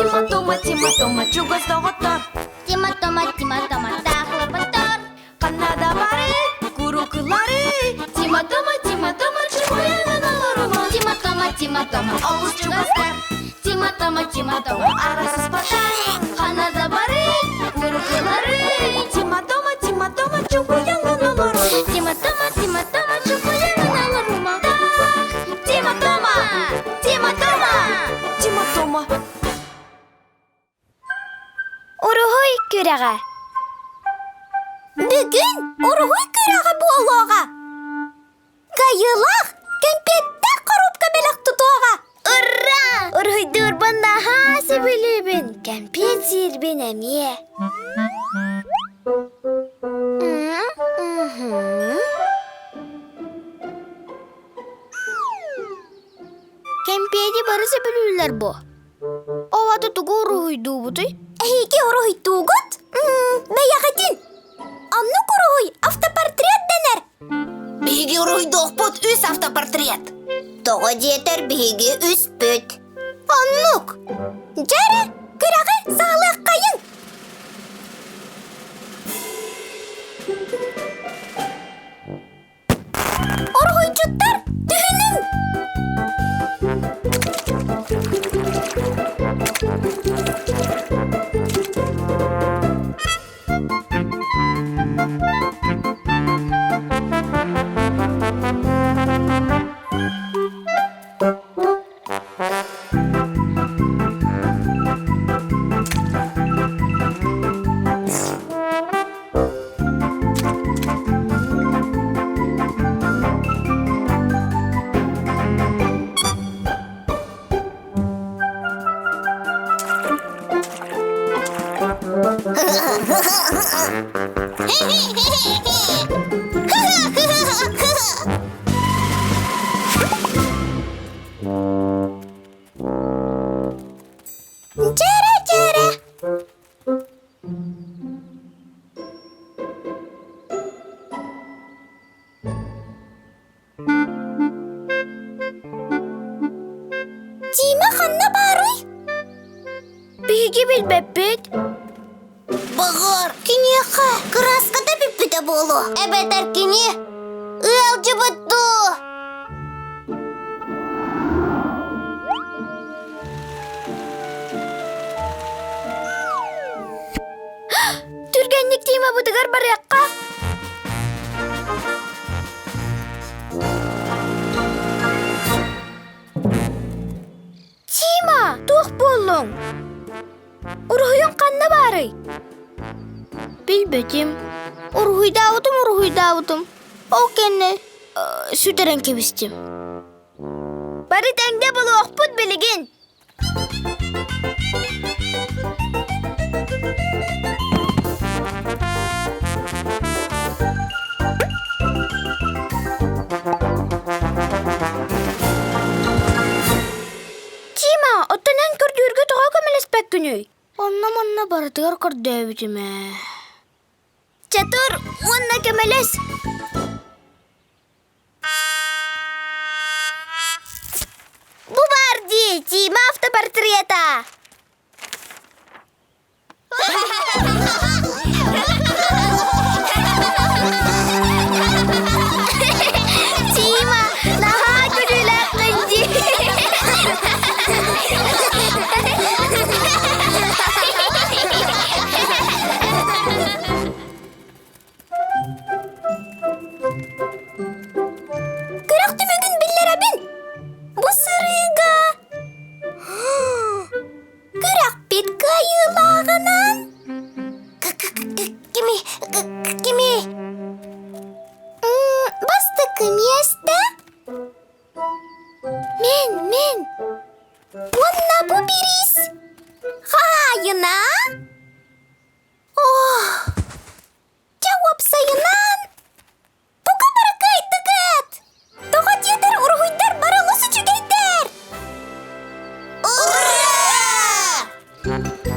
Тома чугас тоғыттар. Тима, Тома тақлы бұттар. Қанада бары, күрі-күлары. Тима, Тома чуғаяңын аларыма. Тима, Тома, Ауыз чугастар. Тима, Тома, Арасыз батар. Қанада бары, Күрі-күлары. Тима, Тома чуғаяңын аларыма. Тима, Тома, чукуяңын аларыма. Тима, Тома. Урухуй күрәгә. Бүгін урухуй күрәгә болуға. Кайылақ, кәмпетті коробка белек тутуға. Ура! Урухуйды урбанда хасы білібін. Кәмпет зирбен әме. Кәмпеті барысы білілер бұ. Оваты тұғы урухуйды бұды. Әйге урухуйды ұғыт? Бәяғатын. Анны урухуй автопортрет денер. Беге урухуйды оқпыт үс автопортрет. Тоғы жетер беге үс бүт. Аннук. Жәрі, күрәғі сағылық қайын. Урухуйчуттар, түхінің. Жәрі. Тима ханна баруй. Беге білбәппет. Бағар. Кенеқа, краскада біппеті болу. Әбәтәр кене, ұялжы бұтту. Түргенлік Тима бұдығар бар яққа. Тима, тоқ болуң. Урухуйың қанна бары? Білбетім. Урухуйдавытым. Ол кәнне сүдерен кебістім. Бары тәңде болу оқпыт білігін. Тима, оттанан көрдүргі тұға көмелеспек күнүй. Онна барытығар көрді өбітіме. Чатур, онна көмелес. Бұ барды, Тима автопортрета. Тима, наға күрілі қынды. Күрәқті мүгін білдер әбін. Бұ сырыға. Күрәқ бет қайылағынан. Кеме. Басты кім есті? Мен. Онна бұ беріс. Қайына? Жауап сайынан. Бұға барақай тұғыт. Тоға дедір ұрғыйдар баралысы жүгейдер. Ура!